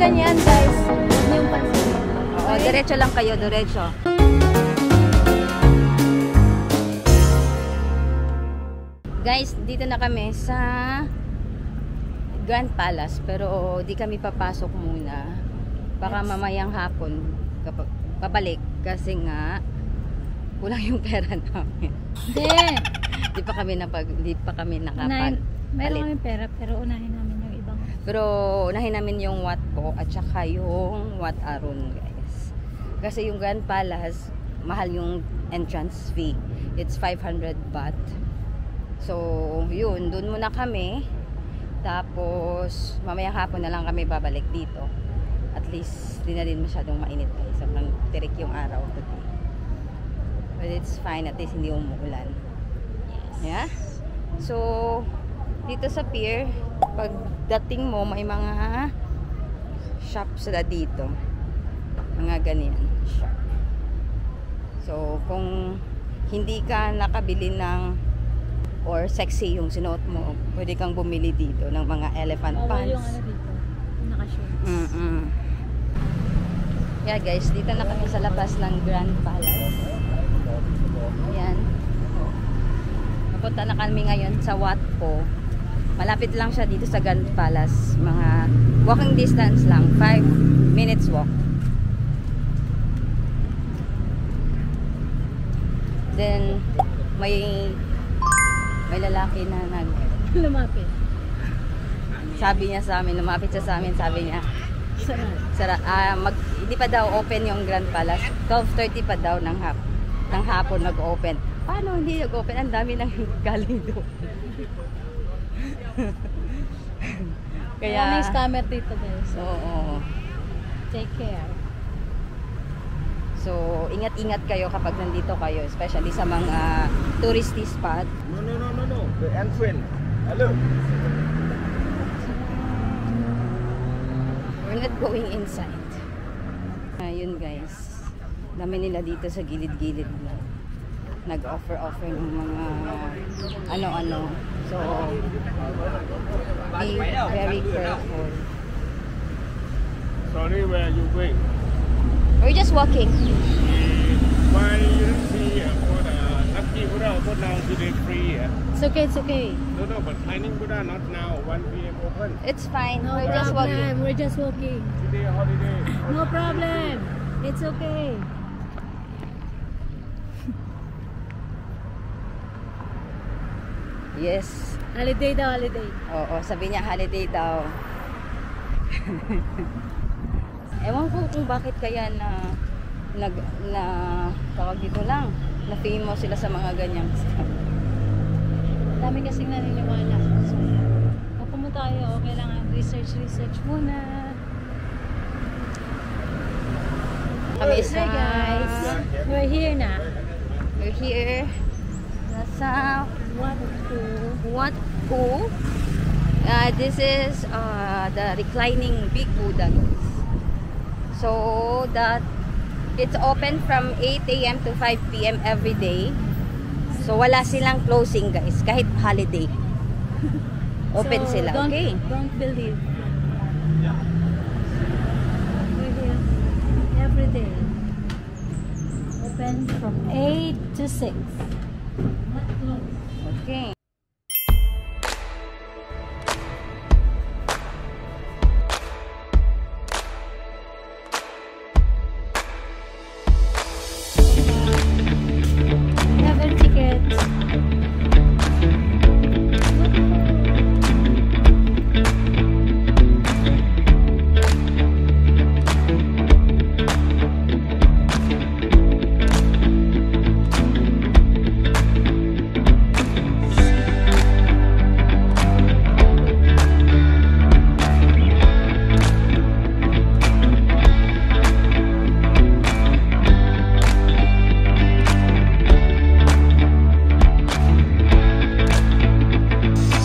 ganyan guys, huwag niyong pansinin. Oo, diretso lang kayo, diretso. Guys, dito na kami sa Grand Palace, pero di kami papasok muna. Baka mamayang hapon babalik kasi nga kulang yung pera namin. Di pa kami nakapal. Meron kami pera, pero unahin namin yung ibang. Pero unahin namin yung Wat Po at saka yung Wat Arun, guys. Kasi yung Grand Palace, mahal yung entrance fee. It's 500 baht. So, yun, doon muna kami. Tapos, mamayang hapon na lang kami babalik dito. At least, di na din masyadong mainit guys. Sobrang tirik yung araw today. But it's fine, at least hindi umuulan. Yes. Yeah? So, dito sa pier, pagdating mo, may mga shops na dito. Mga ganyan shop. So, kung hindi ka nakabili ng or sexy yung sinuot mo, pwede kang bumili dito ng mga elephant pants. Yung ano dito, naka-shorts. Yeah guys, dito na kami sa labas ng Grand Palace. Yan. Napunta na kami ngayon sa Wat Po. Malapit lang siya dito sa Grand Palace. Mga walking distance lang, 5 minutes walk. Then, may lalaki na lumapit. Sabi niya sa amin, lumapit siya sa amin, sabi niya, hindi pa daw open yung Grand Palace. 12:30 pa daw ng hapon nag-open. Paano hindi nag-open? Ang dami nang galing doon. Kaya may scammer dito guys. Oo. Take care. So, ingat-ingat kayo kapag nandito kayo, especially sa mga touristy spot. No. The entrance. Hello. We're not going inside. Ayun guys. Dami nila dito sa gilid-gilid na. Nag-offer ng mga ano-ano. So, be very careful. Sorry, where are you going? We're just walking. Why you see for the Lucky Buddha open now today free? It's okay, it's okay. No, but Shining Buddha not now. 1 p.m. open. It's fine. No We're problem. just walking. We're just walking. Today holiday. No problem. It's okay. Yes. Holiday daw, holiday. Oo, sabi niya holiday daw. Ewan ko kung bakit kaya tawag dito lang, na famous sila sa mga ganyang stuff. Dami kasing naniniwala. So, kung pumunta tayo, kailangan research muna. Kami Hi guys! We're here na. We're here. Nasa Wat Po. This is the reclining Big Buddha, guys. So that it's open from 8 a.m. to 5 p.m. every day. So wala silang closing, guys, kahit holiday. Open So, sila, okay? Don't believe. We're here every day. Open from 8 to 6. Okay.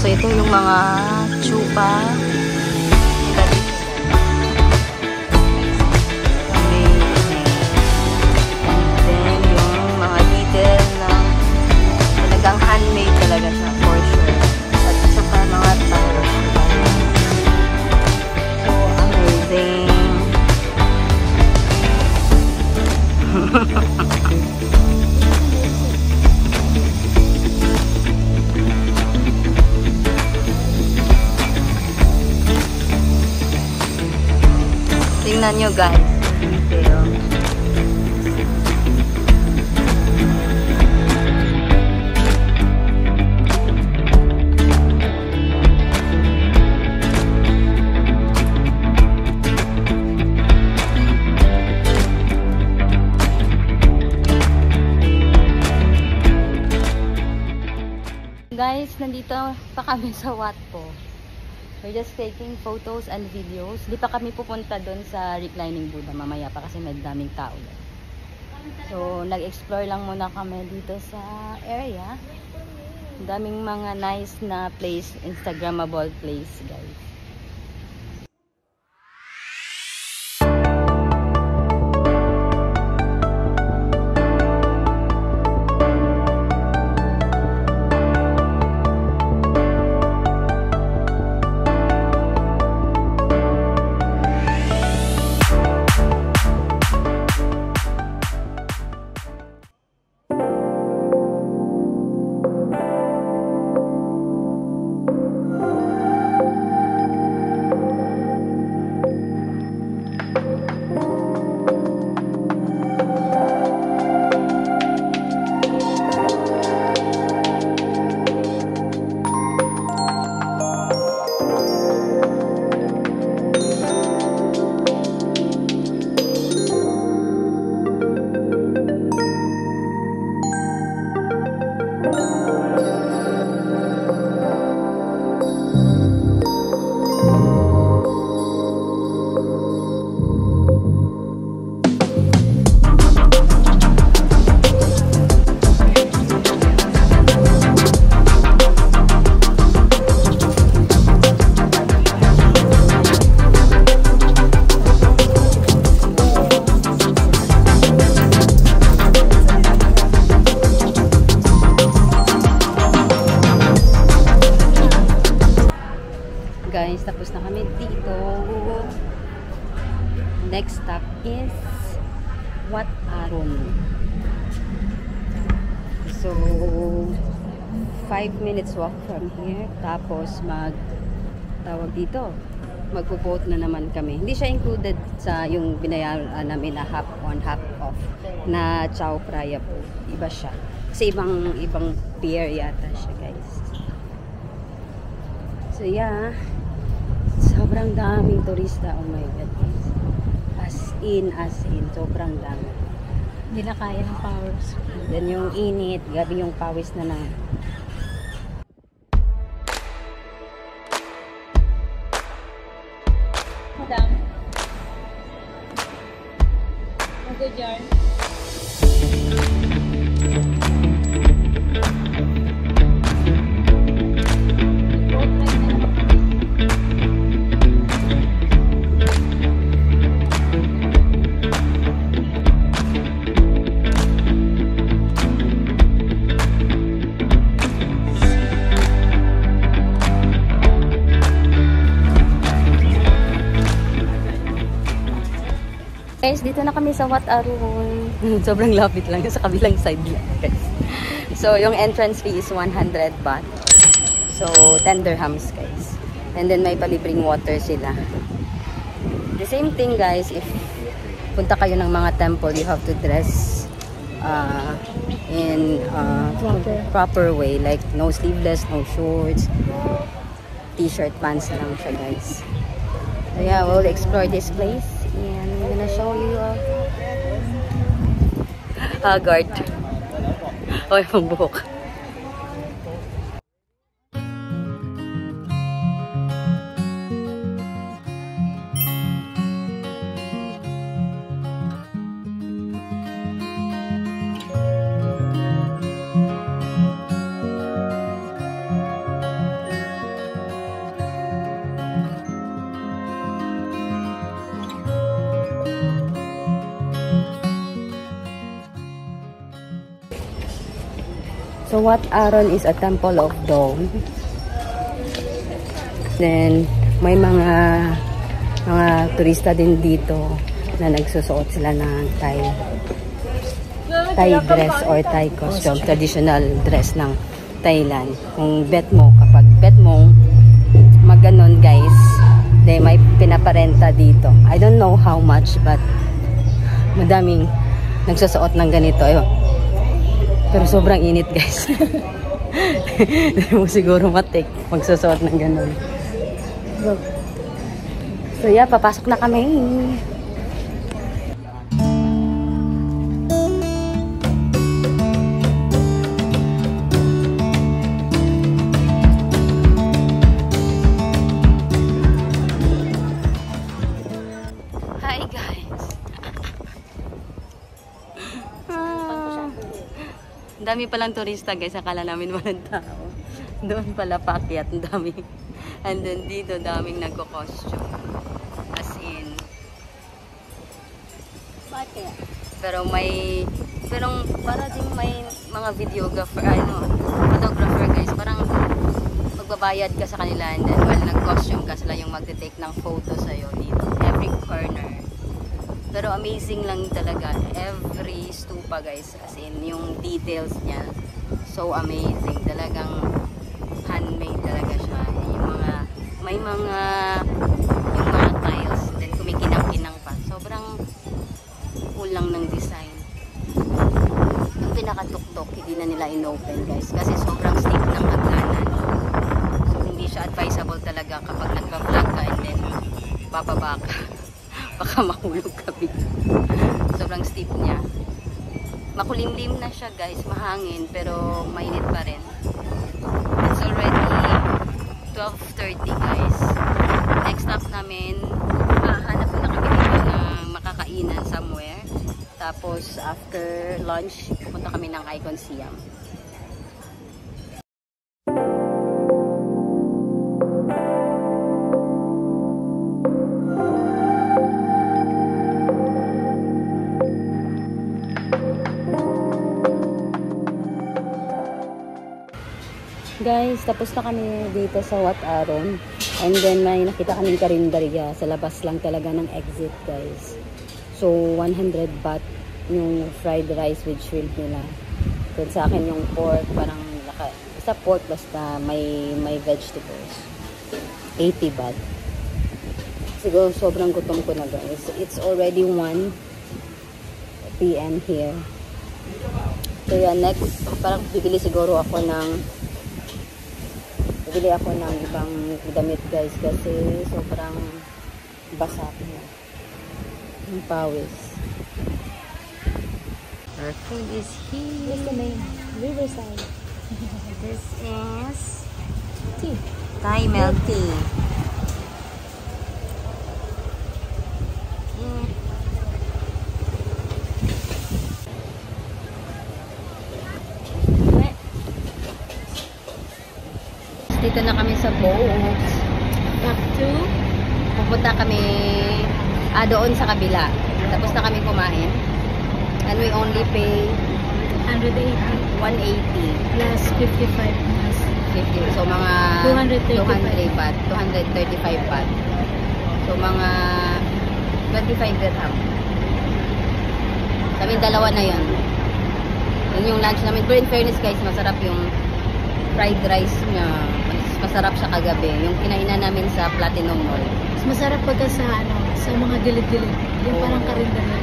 So ito yung mga chupa. And then yung mga detail na talagang handmade talaga siya for sure. At saka mga tiles. So amazing. Tingnan nyo guys. Detail. Guys, nandito pa kami sa Wat Po. We're just taking photos and videos. Di pa kami pupunta doon sa reclining Buddha mamaya pa kasi may daming tao. So, nag-explore lang muna kami dito sa area. Daming mga nice na place, Instagrammable place, guys. Guys, tapos na kami dito. Next stop is Wat Arun. So 5 minutes walk from here. Tapos tawag dito, magpo-boat na naman kami. Hindi siya included sa yung binayaran namin na half on half off na Chao Phraya po. Iba siya. Kasi ibang pier yata siya, guys. So yeah, sobrang daming turista. Oh my God. As in, sobrang dami. Hindi na kaya ng powers. Then yung init, gabi yung pawis na na. Madam. Ang good yarn. Guys, dito na kami sa Wat Arun. Sobrang lapit lang sa kabilang side lang, guys. So, yung entrance fee is 100 baht. So, 10 dirhams, guys. And then, may palibreng water sila. The same thing, guys, if punta kayo ng mga temple, you have to dress in proper way. Like, no sleeveless, no shorts, t-shirt, pants lang siya, guys. So, yeah, we'll explore this place. And I'm gonna show you Haggard. O, yung buhok. So Wat Arun is a temple of dawn. Then may mga turista din dito na nagsusuot sila ng tie. Thai dress or Thai costume, traditional dress ng Thailand. Kung bet mo, kapag bet mo maganon guys, they may pinaparenta dito. I don't know how much, but madaming nagsusuot ng ganito. Ayun. Pero sobrang init guys. Hindi mo siguro matik magsusuot ng ganon. So yeah, papasok na kami. Hi guys. Dami palang turista guys, akala namin walang tao. Doon pala paakyat, ang dami. And then dito, daming nagko-costume. As in. Bakit? Pero para ding may mga videographer, photographer guys. Parang magbabayad ka sa kanila and then while nag-costume ka, sila yung magte-take ng photo sa'yo dito. Every corner. Pero amazing lang talaga. Every stupa guys. As in, yung details niya. So amazing. Talagang handmade talaga siya. May mga tiles. Then kumikinang-kinang pa. Sobrang cool lang ng design. Yung pinakatuktok, hindi na nila in-open guys. Kasi sobrang steep ng hagdanan. So hindi siya advisable talaga kapag nagpa-vlog ka and then bababa ka. Baka mahulog ka bigla. Sobrang steep niya. Makulimlim na siya guys, mahangin pero mainit pa rin. It's already 12:30 guys. Next stop namin, hanap na kami dito na makakainan somewhere. Tapos after lunch, pupunta kami ng Icon Siam. Guys, tapos na kami dito sa Wat Arun. And then may nakita kaming karinderya. Sa labas lang talaga ng exit guys. So 100 baht yung fried rice with shrimp nila. Then sa akin yung pork, parang basta pork basta may vegetables. 80 baht. Siguro sobrang gutom ko na guys. It's already 1 PM here. So yeah, next parang bibili siguro ako ng ibang damit guys kasi sobrang basa na yung pawis. Our food is here. What's the name? Riverside. This is Tea. Thai milk tea. Dito na kami sa boat. Back to? Pupunta kami doon sa kabila. Tapos na kami kumain. And we only pay 180 plus 55 plus 50. So mga 235 baht. 235 baht. So mga 25 dirham. Kami dalawa na yun. Yun yung lunch namin. But in fairness guys, masarap yung fried rice niya. Masarap siya kagabi. Yung kinainan namin sa Platinum Mall. Mas masarap pagka sa mga gilid-gilid. Yung parang karinderya.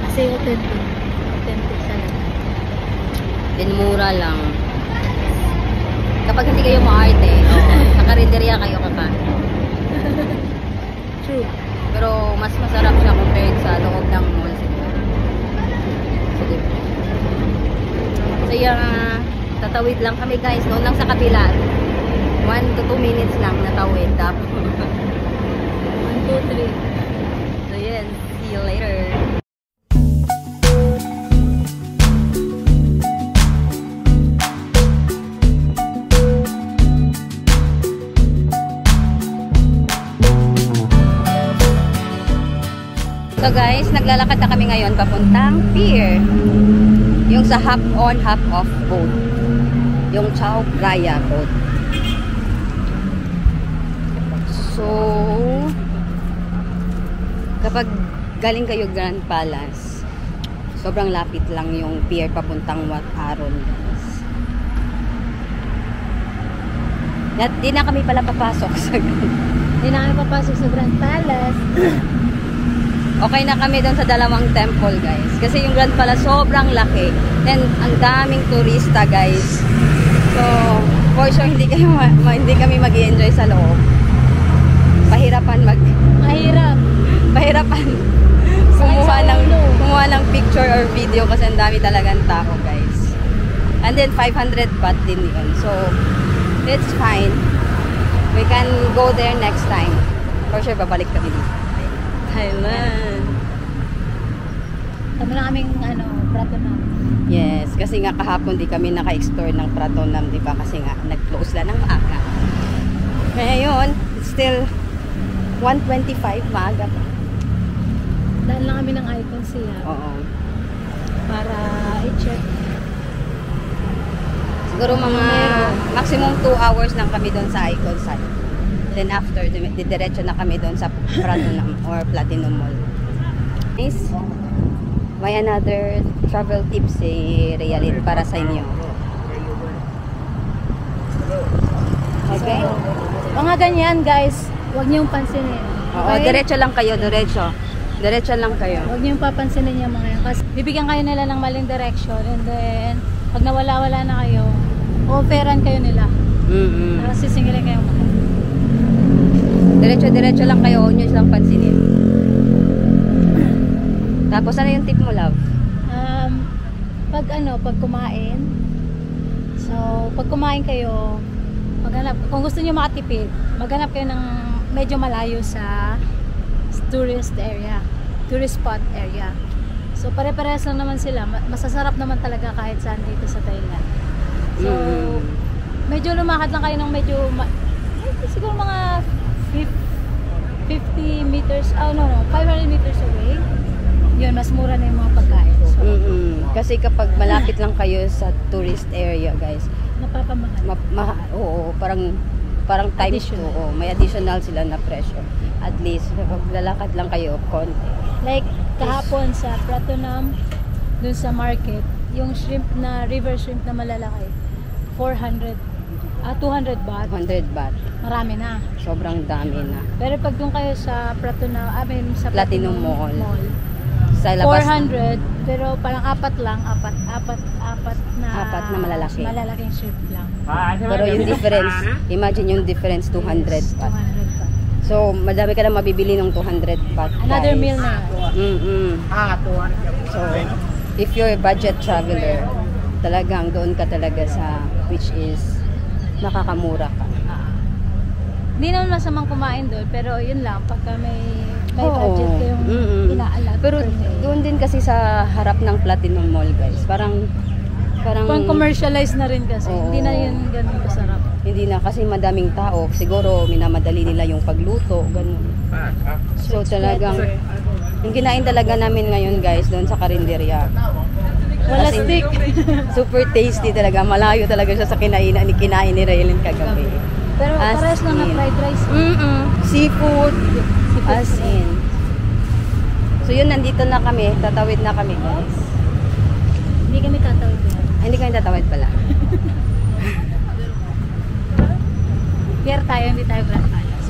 Kasi authentic. Authentic talaga. Din mura lang. Kapag hindi kayo maarte, sa karinderya kayo kakain. True. Pero mas masarap siya compared sa loob ng mall siguro. Sige. So yung tatawid lang kami guys. Doon lang sa kabila. 1 to 2 minutes lang natawid. 1, 2, 3. So yes, see you later. So guys, naglalakad na kami ngayon papuntang pier. Yung sa hop on, hop off boat. Yung Chao Phraya boat. So, kapag galing kayo Grand Palace, Sobrang lapit lang yung pier papuntang Wat Aron, guys. Di na kami pala papasok sa Hindi na kami papasok sa Grand Palace. Okay na kami doon sa dalawang temple, guys. Kasi yung Grand Palace sobrang laki. And ang daming turista, guys. So, for sure, hindi kami mag-i-enjoy sa loob. Pahirapan kumuha ng picture or video kasi ang dami talagang tao, guys. And then 500 baht din yun. So, it's fine. We can go there next time. For sure, babalik kami dito. Thailand. Tama na kaming Pratunam. Yes, kasi nga kahapon di kami naka-explore ng Pratunam, di ba? Kasi nga, nag-close lang ng maaga. Ngayon, it's still 1:25 maaga pa. Dahil lang kami ng icon siya. Oo. Para i-check. Siguro mga maximum 2 hours lang kami doon sa icon site. Then after, didiretso na kami doon sa Pratunam or Platinum Mall. Nice. May another travel tips si Realin para sa inyo. Okay? Mga ganyan, guys, huwag niyong pansinin. Oo, diretso lang kayo, diretso. Diretso lang kayo. Huwag niyong papansinin yung mga yan. Kasi bibigyan kayo nila ng maling direction. And then, pag nawala-wala na kayo, offeran kayo nila. Tapos sisingilin kayo mga. Diretso lang kayo, huwag niyo silang pansinin. Tapos ano yung tip mo, love? Pag kumain. So, pag kumain kayo, maghanap, kung gusto niyo makatipid, maghanap kayo ng medyo malayo sa tourist spot area. So, pare-parehas lang naman sila. Masasarap naman talaga kahit saan dito sa Thailand. So, medyo lumakad lang kayo ng medyo, siguro mga 50 meters, 500 meters away. Yun, mas mura na yung mga pagkain. So, kasi kapag malapit lang kayo sa tourist area, guys, napapamahal. Oo, parang times 2. Oo, may additional sila na presyo. At least, lalakad lang kayo konti. Like, kahapon sa Pratunam, dun sa market, yung shrimp na, river shrimp na malalaki, 200 baht. 200 baht. Marami na. Sobrang dami na. Pero pag dun kayo sa Pratunam, sa Platinum Mall. Sa 400, pero parang apat na malalaking shrimp lang. Pero yung difference, imagine yung difference, 200 baht. 200 baht. So, madami ka lang mabibili ng 200 baht. Another guys. meal na yan. So, if you're a budget traveler, talagang doon ka talaga sa which is nakakamura ka. Hindi naman masamang kumain doon, pero yun lang, pagka may budget kayong inaalat. Pero doon din kasi sa harap ng Platinum Mall, guys. Parang commercialized na rin kasi. Oo. Hindi na yun ganun kasarap. Hindi na kasi madaming tao. Siguro minamadali nila yung pagluto, ganun. So talagang yung kinain talaga namin ngayon, guys, doon sa karinderya. Wala stick. Super tasty talaga. Malayo talaga siya sa kinain ni Raylin kagabi. Pero pares lang na fried rice. Seafood. As in. So yun, nandito na kami. Tatawid na kami, guys. Hindi kami tatawid yan. Hindi kami tatawid pala. Pier tayo, hindi tayo Grand Palace.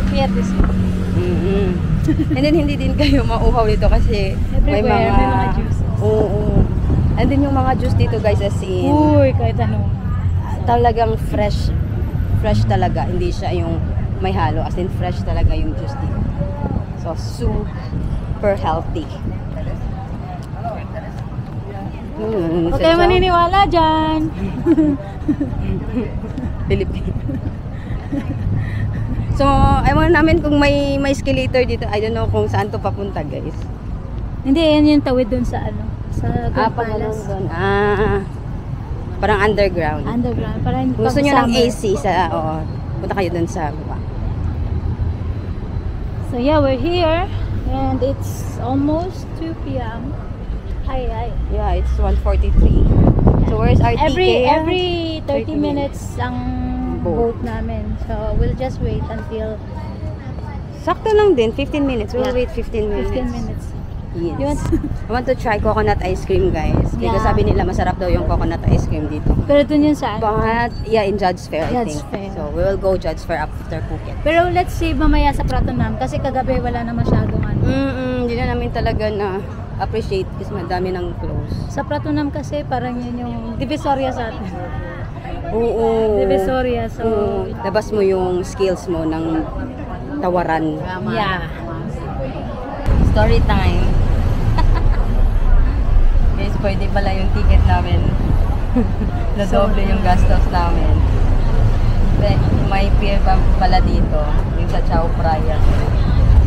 Pier this way. And then hindi din kayo mauhaw dito kasi may mga juices. Oo. And then yung mga juice dito, guys, as in Uy, kahit ano. talagang fresh talaga. Hindi siya yung may halo. As in fresh talaga yung juice dito. So, super healthy. Huwag kayo maniniwala dyan. Philippines. So, ewan namin kung may escalator dito. I don't know kung saan to papunta, guys. Hindi, yan yung tawid dun sa sa Grand Palace. Parang underground. Underground. Parang Gusto nyo ng AC punta kayo dun sa baba. So yeah, we're here and it's almost 2 p.m. Hi. Yeah, it's 1:43. So where's our ticket? Every 30 minutes ang boat namin. So we'll just wait until sakto lang din, 15 minutes. We'll wait 15 minutes. 15 minutes. Yes. You want I want to try coconut ice cream, guys. Kasi Yeah. sabi nila masarap daw yung coconut ice cream dito. Pero dun yun saan? But, yeah, in Judge Fair, I Judge think. Fair. So, we will go Judge Fair after Phuket. Pero let's see mamaya sa Pratunam kasi kagabi wala na masyadong ano. Hindi na namin talaga na appreciate kasi madami ng close. Sa Pratunam kasi parang yun yung Divisoria sa atin. Oo. Divisoria, so Oo. Labas mo yung skills mo ng tawaran. yeah. Story time. Guys, pwede pala yung ticket namin. Nadoble yung gastos namin. Then, may pier pa pala dito. Yung sa Chao Phraya.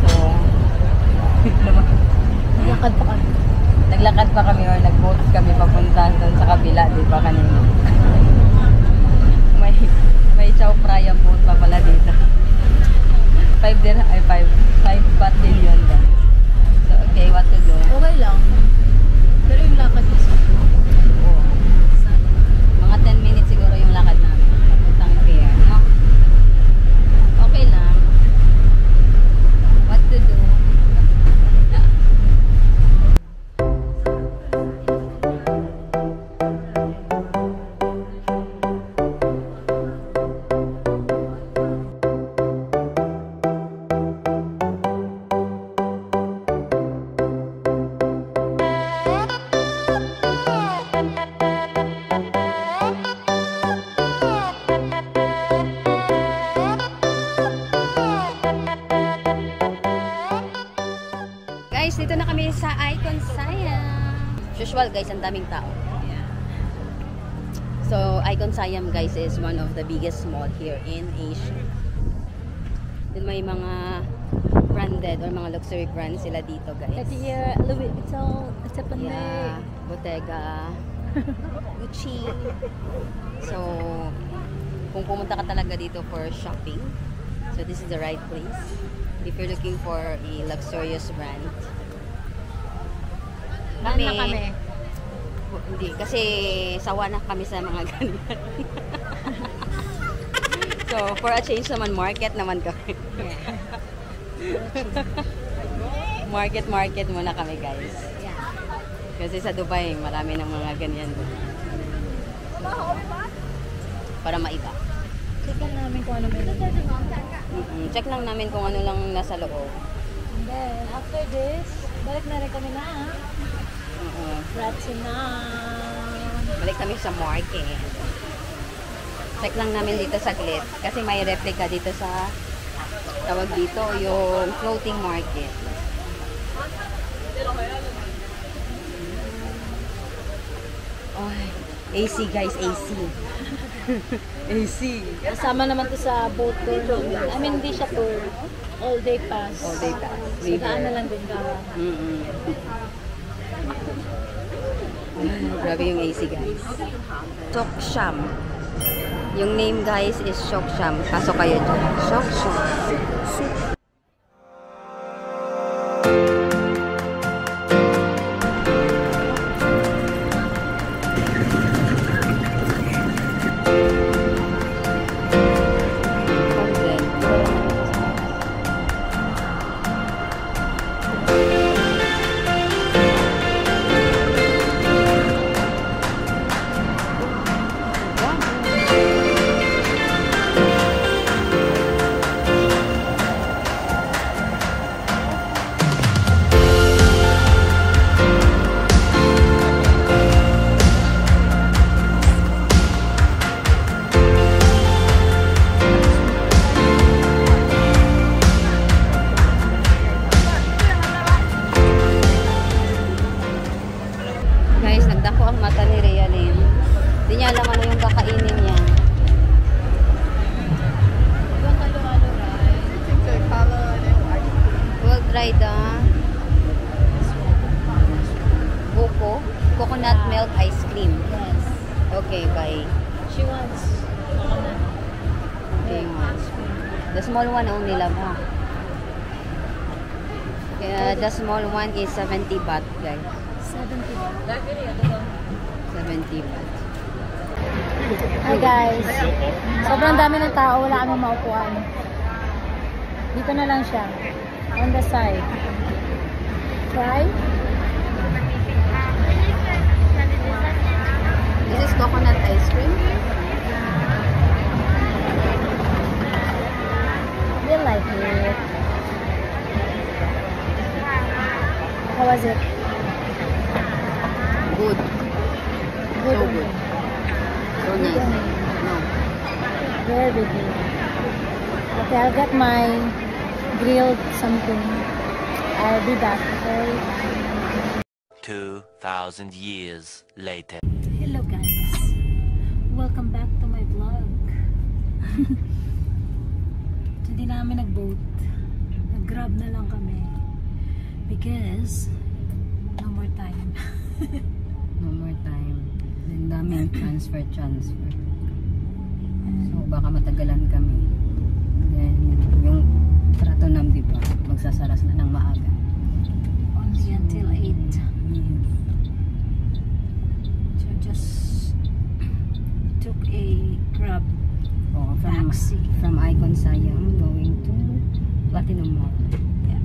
So, Naglakad pa kami. naglakad pa kami or nag-boat kami papunta doon sa kabila, di ba kanina? May Chao Phraya boat pa pala dito. 5 baht din yun. So, okay, what to do? Okay lang. Pero yung lakad kasi. Oo. Mga 10 minutes siguro yung lakad namin. Papuntang pier, no? Okay lang. What to do? Guys, dito na kami sa Icon Siam. Usual guys, ang daming tao. So, Icon Siam guys is one of the biggest mall here in Asia. Then may mga branded or mga luxury brands sila dito guys. Cartier, Louis Vuitton, Stephanie. Yeah, Bottega, Gucci. So, kung pumunta ka talaga dito for shopping, so this is the right place. If you're looking for a luxurious brand. Saan na kami? Hindi, kasi sawa na kami sa mga ganyan. So, for a change naman, market naman kami. Market muna kami guys. Yeah. Kasi sa Dubai, marami ng mga ganyan. Para maiba. Check namin kung ano meron. Check lang namin kung ano lang nasa loob. And then, after this, balik na rin kami na. Ratsi na. Balik kami sa market. Check lang namin dito saglit. Kasi may replica dito sa tawag dito, yung floating market. Ay, AC guys, AC. AC. Kasama naman to sa boat tour. I mean, hindi siya tour. All day pass. All day pass. So, daan na lang din ka. Grabe yung AC guys. Choksham. Yung name guys is Choksham. Pasok kayo dyan. Choksham. Guys, nagdako ang mata ni Realin. Hindi niya alam ano yung kakainin niya. We'll try the buko coconut milk ice cream. Yes. Okay, bye. She wants coconut. Okay, the small one only love, ha? The small one is 70 baht, guys. 70 ba? 70 baht. Hi guys. Sobrang dami ng tao. Wala kami maupuan. Dito na lang siya. On the side. Try. this coconut ice cream? We like it. How was it? Good. Good. So good. So nice. No. Very good. Okay, I'll get my grilled something. I'll be back, okay? 2,000 years later. Hello guys. Welcome back to my vlog. Hindi namin nag-boat. Nag-grab na lang kami. Because no more time. No more time. Ang daming transfer. So, baka matagalan kami. Then, yung Tratonam, di ba? Magsasaras na ng maaga. Only until 8. Yes. So just took a grab Oh, taxi. from Icon Sayang going to Platinum Mall. Yeah.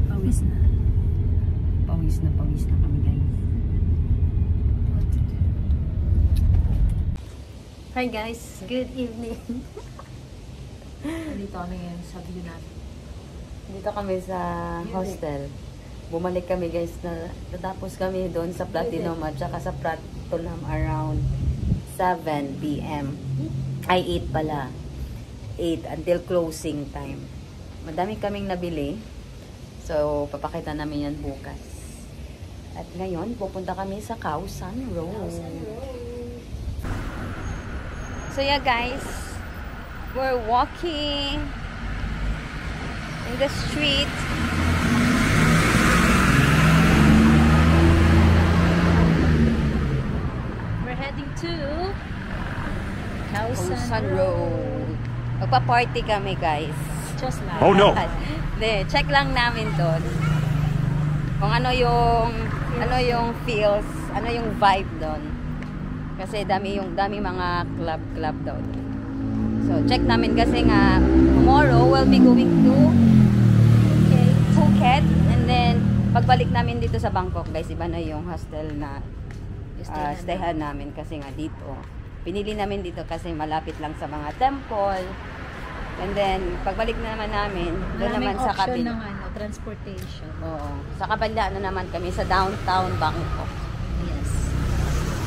Pawis na. Pawis na kami, guys. What to do? Hi guys, good evening. Dito kami ngayon sa view natin. Dito kami sa hostel. Bumalik kami, guys, natapos kami doon sa Platinum at saka sa Platinum around 7 p.m. Ay, 8 pala. 8 until closing time. Madami kaming nabili. So, papakita namin yan bukas. At ngayon, pupunta kami sa Khao San Road. So, yeah, guys. We're walking in the street. We're heading to Khao San San Road. Magpa-party kami, guys. Just like Oh no! De, check lang namin doon. Kung ano yung feels, ano yung vibe doon. Kasi dami mga club doon. So, check namin kasi nga tomorrow we'll be going to Phuket, and then pagbalik namin dito sa Bangkok, guys, iba na yung hostel na stayhan namin kasi nga dito. Pinili namin dito kasi malapit lang sa mga temple. And then, pagbalik na naman namin, doon naman sa kabila. ng transportation. Oo. Sa kabila na naman kami sa downtown Bangkok. Yes.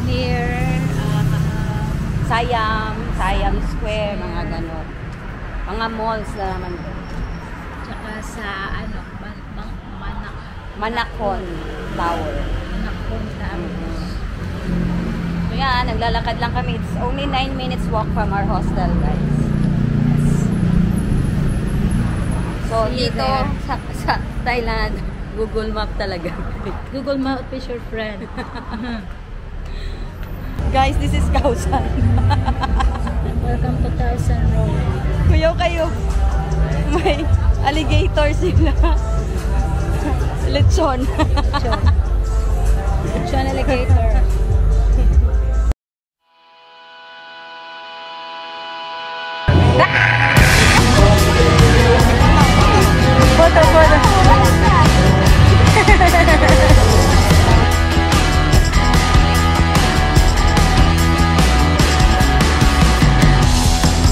Near Siam Square, mga ganon. Mga malls na naman doon. tsaka sa Manakon Tower. Manakon Tower. So yan, naglalakad lang kami. It's only 9 minutes walk from our hostel, guys. So, See you dito there. sa Thailand, Google Map talaga. Google Map is your friend. Guys, this is Khao San. Welcome to Khao San Road. Kuyaw kayo. May alligator sila. Lechon. Lechon alligator.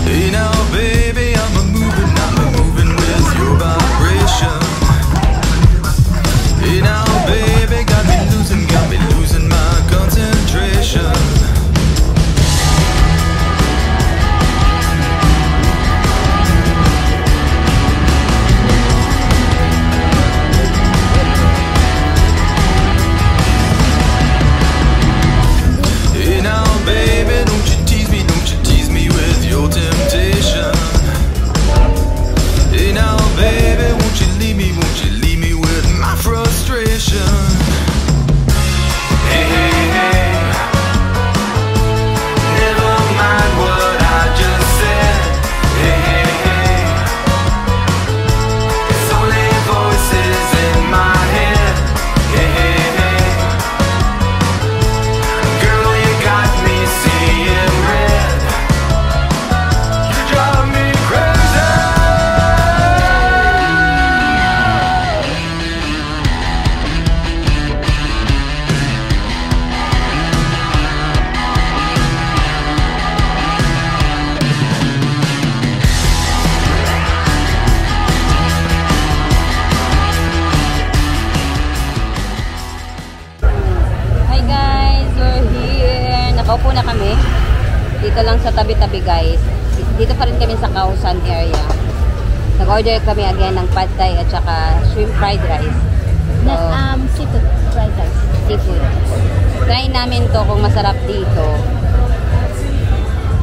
Hey now, baby, I'm a moving with your vibration. Hey now, baby, got me losing my dito lang sa tabi-tabi guys. Dito pa rin kami sa Kausan area. Nag-order kami again ng pad thai at saka shrimp fried rice. So, Seafood fried rice. seafood. Try namin to kung masarap dito.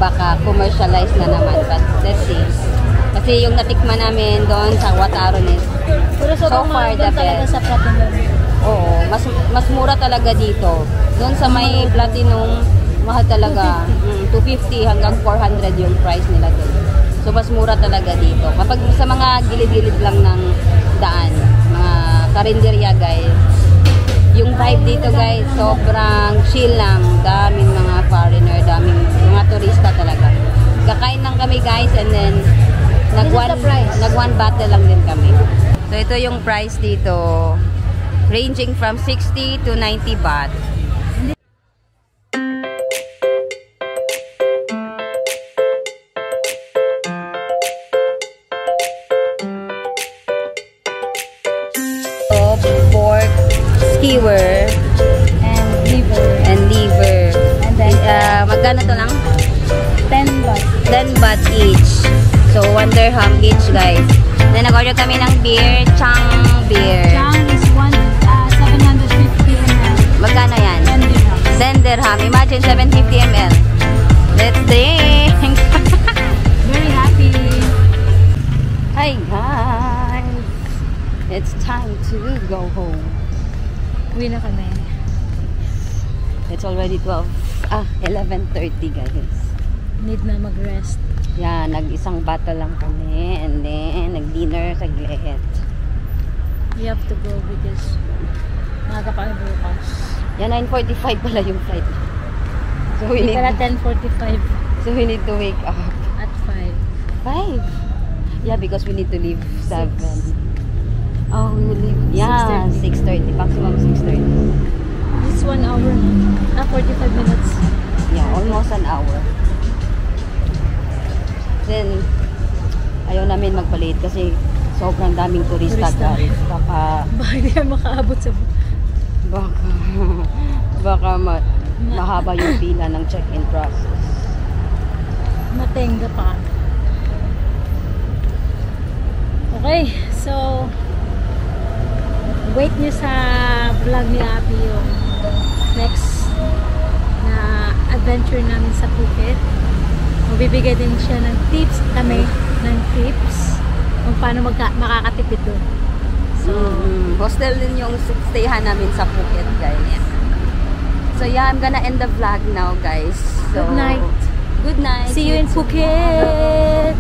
Baka commercialize na naman. But let's see. Kasi yung natikman namin doon sa Wat Aron is Pero so sobrang far mahal the doon talaga best. sa Platinum. Oo, mas mura talaga dito. Doon sa may Platinum, mahal talaga. 250 hanggang 400 yung price nila doon. So, mas mura talaga dito. Kapag sa mga gilid-gilid lang ng daan, mga karinderya guys, yung vibe dito guys, sobrang chill lang. Daming mga foreigner, daming mga turista talaga. Kakain lang kami guys and then nag one bottle lang din kami. So, ito yung price dito. Ranging from 60 to 90 baht. Pork skewer And liver. and liver. And then, Magkano to lang? 10 baht. 10 baht each. So, 1 dirham each, guys. Then, nag-order kami ng beer, Chang beer. Chang is 750 ml. Magkano yan? 10 dirham. 10 dirham. Imagine, 750 ml. Let's drink! Very happy. Hi, guys! It's time to go home. Uwi na kami. It's already 11:30, guys. Need na mag-rest. Yeah, nag-isang bottle lang kami and then nag-dinner saglit. We have to go because maaga pa kami bukas. Yeah, 9:45 pala yung flight. So we Hindi need, pala 10:45 so we need to wake up. at 5. 5? Yeah, because we need to leave 7. Oh, we will leave. Yeah, 6:30. Maximum 6:30. It's 1 hour na. 45 minutes. Yeah, almost an hour. Then, ayaw namin magpalit kasi sobrang daming turista, Turista. guys. Baka Bakit hindi makaabot sa mahaba yung pila ng check-in process. Matenga pa. Okay, so wait nyo sa vlog ni Abby yung next na adventure namin sa Phuket. Magbibigay din siya ng tips kami, ng tips kung paano makakatipid doon. So, Hostel din yung stayhan namin sa Phuket, guys. So yeah, I'm gonna end the vlog now, guys. So, Good night. Good night. See you in Phuket!